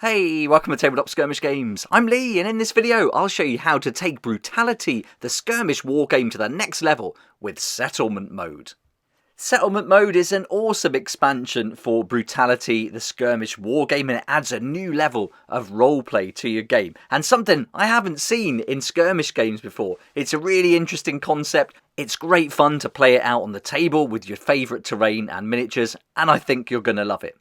Hey, welcome to Tabletop Skirmish Games. I'm Lee, and in this video I'll show you how to take Brutality, the skirmish wargame, to the next level with Settlement Mode. Settlement Mode is an awesome expansion for Brutality, the skirmish wargame, and it adds a new level of roleplay to your game, and something I haven't seen in skirmish games before. It's a really interesting concept. It's great fun to play it out on the table with your favourite terrain and miniatures, and I think you're going to love it.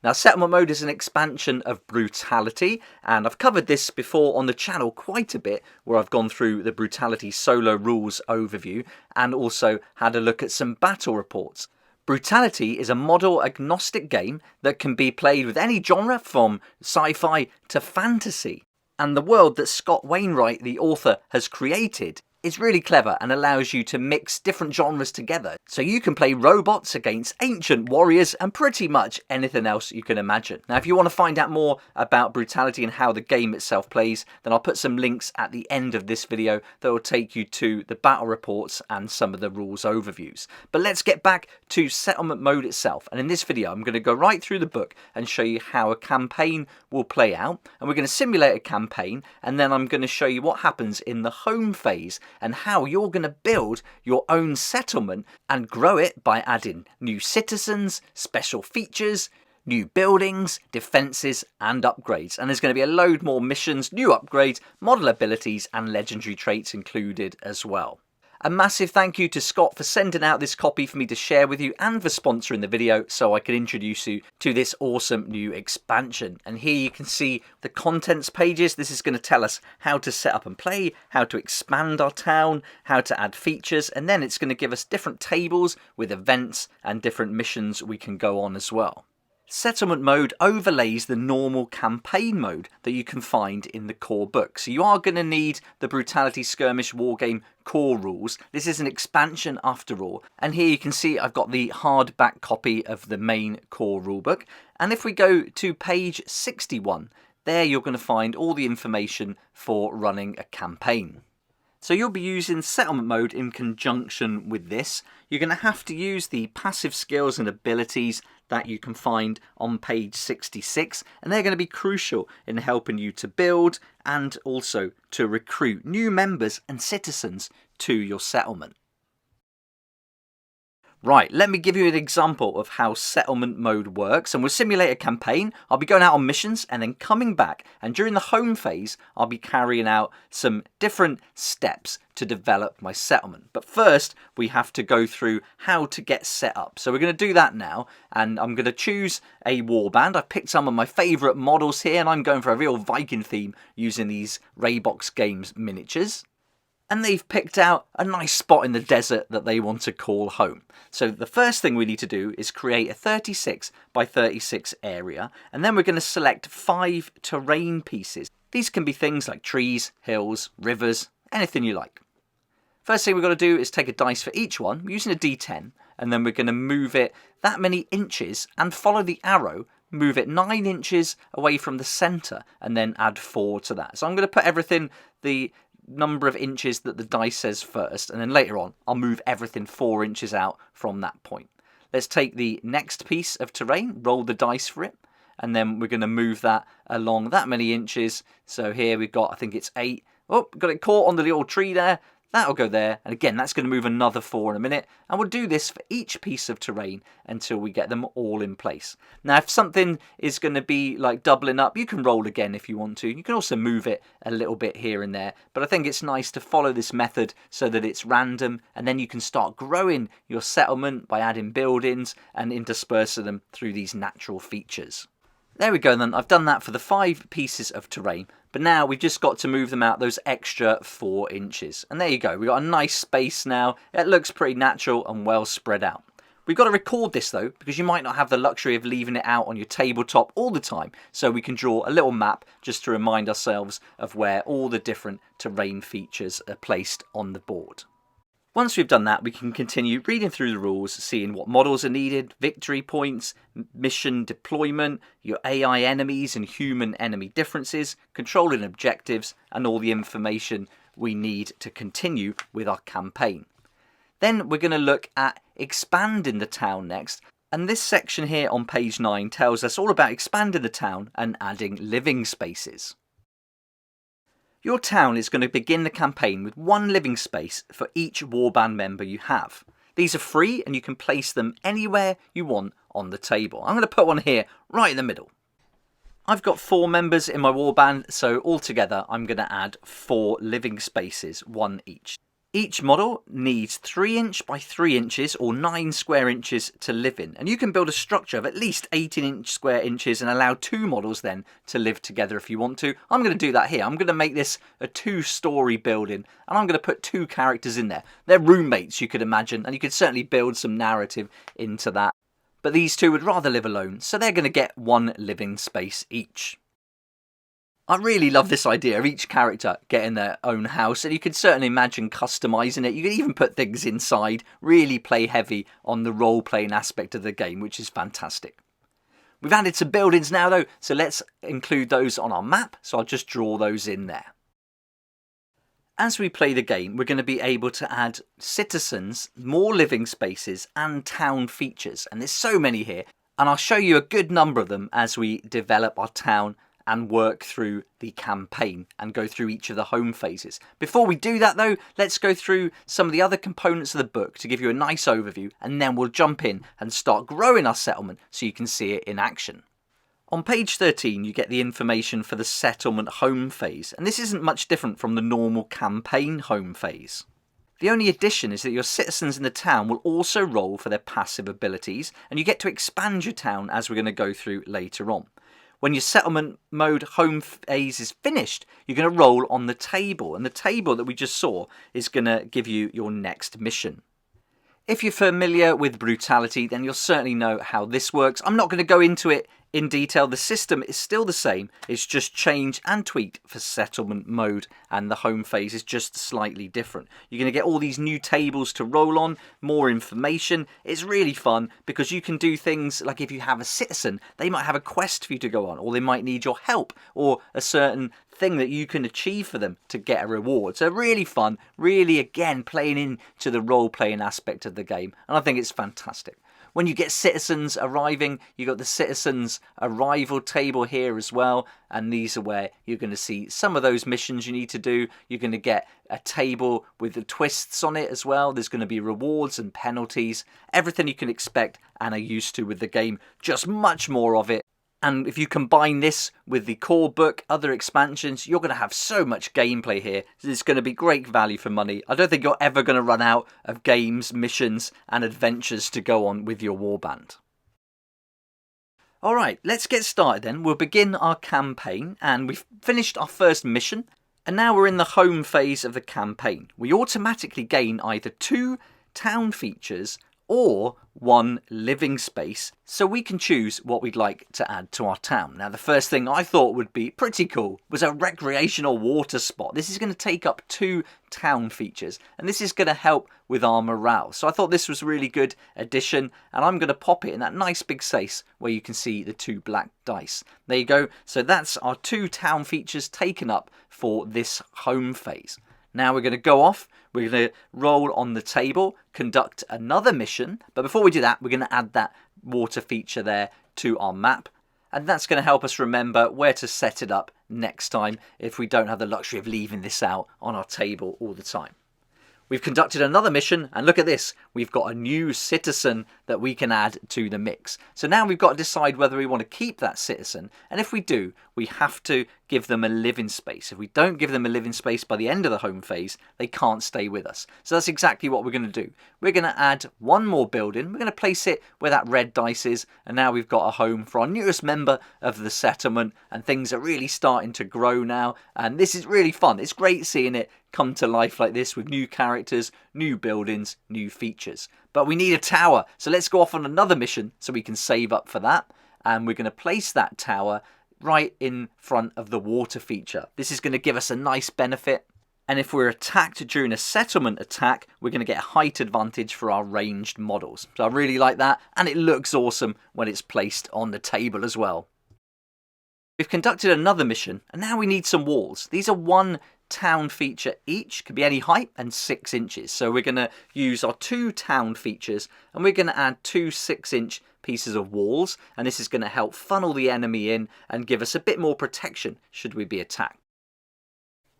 Now, Settlement Mode is an expansion of Brutality, and I've covered this before on the channel quite a bit, where I've gone through the Brutality solo rules overview and also had a look at some battle reports. Brutality is a model agnostic game that can be played with any genre from sci-fi to fantasy. And the world that Scott Wainwright, the author, has created is really clever and allows you to mix different genres together. So you can play robots against ancient warriors and pretty much anything else you can imagine. Now, if you want to find out more about Brutality and how the game itself plays, then I'll put some links at the end of this video that will take you to the battle reports and some of the rules overviews. But let's get back to Settlement Mode itself. And in this video, I'm going to go right through the book and show you how a campaign will play out. And we're going to simulate a campaign, and then I'm going to show you what happens in the home phase and how you're going to build your own settlement and grow it by adding new citizens, special features, new buildings, defences and upgrades. And there's going to be a load more missions, new upgrades, model abilities and legendary traits included as well. A massive thank you to Scott for sending out this copy for me to share with you and for sponsoring the video so I can introduce you to this awesome new expansion. And here you can see the contents pages. This is going to tell us how to set up and play, how to expand our town, how to add features, and then it's going to give us different tables with events and different missions we can go on as well. Settlement Mode overlays the normal campaign mode that you can find in the core book. So you are going to need the Brutality Skirmish Wargame core rules. This is an expansion after all. And here you can see I've got the hardback copy of the main core rulebook. And if we go to page 61, there you're going to find all the information for running a campaign. So you'll be using Settlement Mode in conjunction with this. You're going to have to use the passive skills and abilities that you can find on page 66, and they're going to be crucial in helping you to build and also to recruit new members and citizens to your settlement. Right, let me give you an example of how Settlement Mode works, and we'll simulate a campaign. I'll be going out on missions and then coming back, and during the home phase I'll be carrying out some different steps to develop my settlement. But first we have to go through how to get set up. So we're going to do that now, and I'm going to choose a warband. I've picked some of my favourite models here, and I'm going for a real Viking theme using these Raybox Games miniatures. And they've picked out a nice spot in the desert that they want to call home. So the first thing we need to do is create a 36 by 36 area, and then we're going to select 5 terrain pieces. These can be things like trees, hills, rivers, anything you like. First thing we've got to do is take a dice for each one, we're using a D10, and then we're going to move it that many inches and follow the arrow, move it 9 inches away from the centre, and then add 4 to that. So I'm going to put everything the number of inches that the dice says first, and then later on I'll move everything 4 inches out from that point. Let's take the next piece of terrain, roll the dice for it, and then we're going to move that along that many inches. So here we've got, I think it's 8. Oh, got it caught on the little tree there. That'll go there, and again that's going to move another 4 in a minute, and we'll do this for each piece of terrain until we get them all in place. Now if something is going to be like doubling up, you can roll again if you want to. You can also move it a little bit here and there, but I think it's nice to follow this method so that it's random, and then you can start growing your settlement by adding buildings and interspersing them through these natural features. There we go then, I've done that for the 5 pieces of terrain, but now we've just got to move them out those extra 4 inches. And there you go, we've got a nice space now. It looks pretty natural and well spread out. We've got to record this though, because you might not have the luxury of leaving it out on your tabletop all the time, so we can draw a little map just to remind ourselves of where all the different terrain features are placed on the board. Once we've done that, we can continue reading through the rules, seeing what models are needed, victory points, mission deployment, your AI enemies and human enemy differences, controlling objectives, and all the information we need to continue with our campaign. Then we're going to look at expanding the town next, And this section here on page 9 tells us all about expanding the town and adding living spaces. Your town is going to begin the campaign with one living space for each warband member you have. These are free and you can place them anywhere you want on the table. I'm going to put one here right in the middle. I've got 4 members in my warband, so altogether I'm going to add 4 living spaces, 1 each. Each model needs 3 inch by 3 inches or 9 square inches to live in, and you can build a structure of at least 18 square inches and allow 2 models then to live together if you want to. I'm going to do that here. I'm going to make this a 2-story building, and I'm going to put 2 characters in there. They're roommates, you could imagine, and you could certainly build some narrative into that. But these 2 would rather live alone, so they're going to get 1 living space each. I really love this idea of each character getting their own house, and you can certainly imagine customising it. You can even put things inside, really play heavy on the role-playing aspect of the game, which is fantastic. We've added some buildings now though, so let's include those on our map, so I'll just draw those in there. As we play the game, we're going to be able to add citizens, more living spaces and town features, and there's so many here, and I'll show you a good number of them as we develop our town and work through the campaign and go through each of the home phases. Before we do that though, let's go through some of the other components of the book to give you a nice overview, and then we'll jump in and start growing our settlement so you can see it in action. On page 13 you get the information for the settlement home phase, and this isn't much different from the normal campaign home phase. The only addition is that your citizens in the town will also roll for their passive abilities, and you get to expand your town as we're going to go through later on. When your settlement mode home phase is finished, you're going to roll on the table, and the table that we just saw is going to give you your next mission. If you're familiar with Brutality, then you'll certainly know how this works. I'm not going to go into it in detail. The system is still the same. It's just changed and tweaked for settlement mode, and the home phase is just slightly different. You're going to get all these new tables to roll on, more information. It's really fun because you can do things like if you have a citizen, they might have a quest for you to go on, or they might need your help, or a certain thing that you can achieve for them to get a reward. So really fun, really again playing into the role-playing aspect of the game, and I think it's fantastic. When you get citizens arriving, you've got the citizens arrival table here as well, and these are where you're going to see some of those missions you need to do. You're going to get a table with the twists on it as well. There's going to be rewards and penalties, everything you can expect and are used to with the game, just much more of it. And if you combine this with the core book, other expansions, you're going to have so much gameplay here. It's going to be great value for money. I don't think you're ever going to run out of games, missions and adventures to go on with your warband. Alright, let's get started then. We'll begin our campaign, and we've finished our first mission, and now we're in the home phase of the campaign. We automatically gain either 2 town features or 1 living space, so we can choose what we'd like to add to our town. Now the first thing I thought would be pretty cool was a recreational water spot. This is going to take up 2 town features, and this is going to help with our morale. So I thought this was a really good addition, and I'm going to pop it in that nice big space where you can see the 2 black dice. There you go. So that's our 2 town features taken up for this home phase. Now we're going to go off, we're going to roll on the table, conduct another mission, but before we do that, we're going to add that water feature there to our map, and that's going to help us remember where to set it up next time if we don't have the luxury of leaving this out on our table all the time. We've conducted another mission, and look at this, we've got a new citizen that we can add to the mix. So now we've got to decide whether we want to keep that citizen, and if we do, we have to give them a living space. If we don't give them a living space by the end of the home phase, they can't stay with us. So that's exactly what we're going to do. We're going to add 1 more building, we're going to place it where that red dice is, and now we've got a home for our newest member of the settlement, and things are really starting to grow now, and this is really fun. It's great seeing it come to life like this with new characters, new buildings, new features. But we need a tower, so let's go off on another mission so we can save up for that, and we're going to place that tower right in front of the water feature. This is going to give us a nice benefit, and if we're attacked during a settlement attack, we're going to get a height advantage for our ranged models. So I really like that, and it looks awesome when it's placed on the table as well. We've conducted another mission, and now we need some walls. These are 1 town feature each, could be any height, and 6 inches. So we're going to use our 2 town features, and we're going to add 2 6-inch pieces of walls, and this is going to help funnel the enemy in and give us a bit more protection should we be attacked.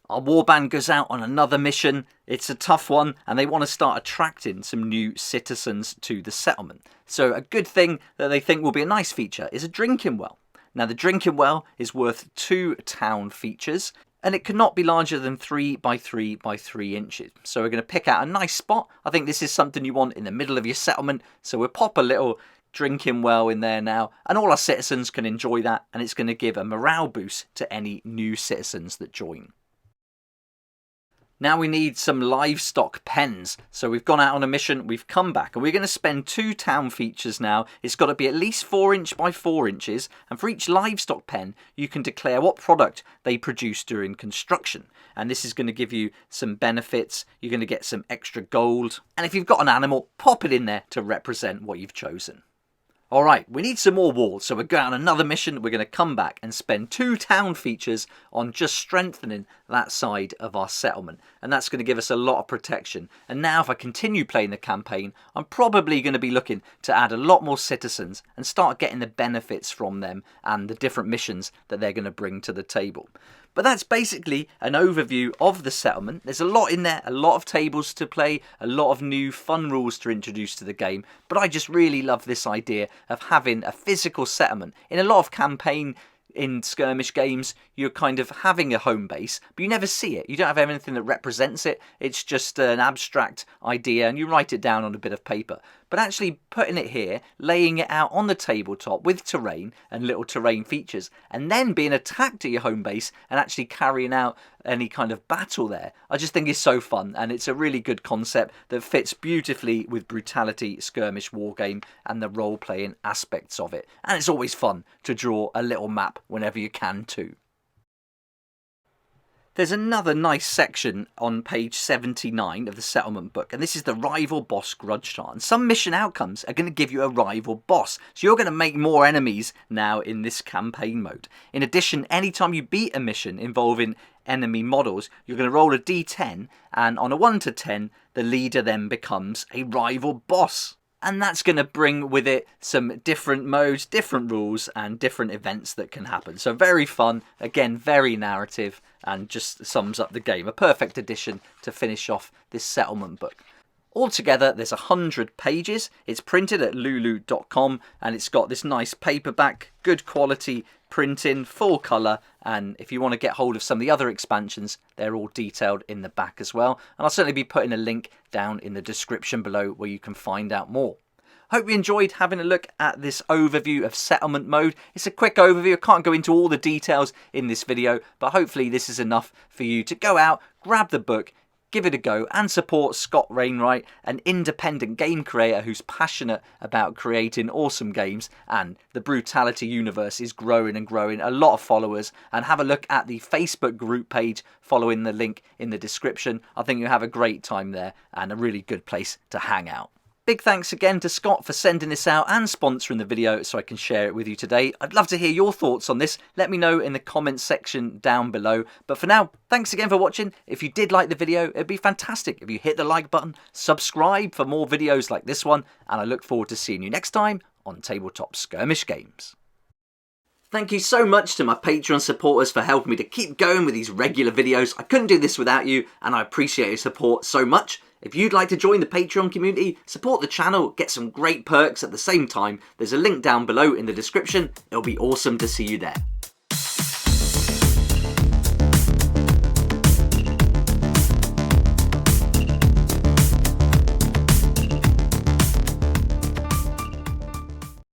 Our warband goes out on another mission. It's a tough one, and they want to start attracting some new citizens to the settlement. So a good thing that they think will be a nice feature is a drinking well. Now the drinking well is worth 2 town features, and it cannot be larger than 3 by 3 by 3 inches. So we're going to pick out a nice spot. I think this is something you want in the middle of your settlement, so we'll pop a little drinking well in there now, and all our citizens can enjoy that, and it's going to give a morale boost to any new citizens that join. Now we need some livestock pens. So we've gone out on a mission, we've come back, and we're going to spend 2 town features now. It's got to be at least 4 inch by 4 inches, and for each livestock pen you can declare what product they produce during construction. And this is going to give you some benefits. You're going to get some extra gold, and if you've got an animal, pop it in there to represent what you've chosen. Alright, we need some more walls, so we're going on another mission. We're going to come back and spend 2 town features on just strengthening that side of our settlement. And that's going to give us a lot of protection. And now if I continue playing the campaign, I'm probably going to be looking to add a lot more citizens and start getting the benefits from them and the different missions that they're going to bring to the table. But that's basically an overview of the settlement. There's a lot in there, a lot of tables to play, a lot of new fun rules to introduce to the game. But I just really love this idea of having a physical settlement. In a lot of campaign in skirmish games, you're kind of having a home base, but you never see it. You don't have anything that represents it. It's just an abstract idea, and you write it down on a bit of paper. But actually putting it here, laying it out on the tabletop with terrain and little terrain features, and then being attacked at your home base and actually carrying out any kind of battle there, I just think is so fun, and it's a really good concept that fits beautifully with Brutality Skirmish Wargame and the role-playing aspects of it. And it's always fun to draw a little map whenever you can too. There's another nice section on page 79 of the settlement book, and this is the rival boss grudge chart. And some mission outcomes are going to give you a rival boss, so you're going to make more enemies now in this campaign mode. In addition, anytime you beat a mission involving enemy models, you're going to roll a d10, and on a 1 to 10, the leader then becomes a rival boss. And that's going to bring with it some different modes, different rules, and different events that can happen. So very fun, again, very narrative, and just sums up the game. A perfect addition to finish off this settlement book. Altogether, there's 100 pages. It's printed at lulu.com, and it's got this nice paperback, good quality printing, full colour, and if you want to get hold of some of the other expansions, they're all detailed in the back as well. And I'll certainly be putting a link down in the description below where you can find out more. Hope you enjoyed having a look at this overview of settlement mode. It's a quick overview. I can't go into all the details in this video, but hopefully this is enough for you to go out, grab the book, give it a go, and support Scott Wainwright, an independent game creator who's passionate about creating awesome games, and the Brutality universe is growing and growing, a lot of followers. And have a look at the Facebook group page following the link in the description. I think you'll have a great time there and a really good place to hang out. Big thanks again to Scott for sending this out and sponsoring the video so I can share it with you today. I'd love to hear your thoughts on this. Let me know in the comments section down below. But for now, thanks again for watching. If you did like the video, it'd be fantastic if you hit the like button, subscribe for more videos like this one, and I look forward to seeing you next time on Tabletop Skirmish Games. Thank you so much to my Patreon supporters for helping me to keep going with these regular videos. I couldn't do this without you, and I appreciate your support so much. If you'd like to join the Patreon community, support the channel, get some great perks at the same time, there's a link down below in the description. It'll be awesome to see you there.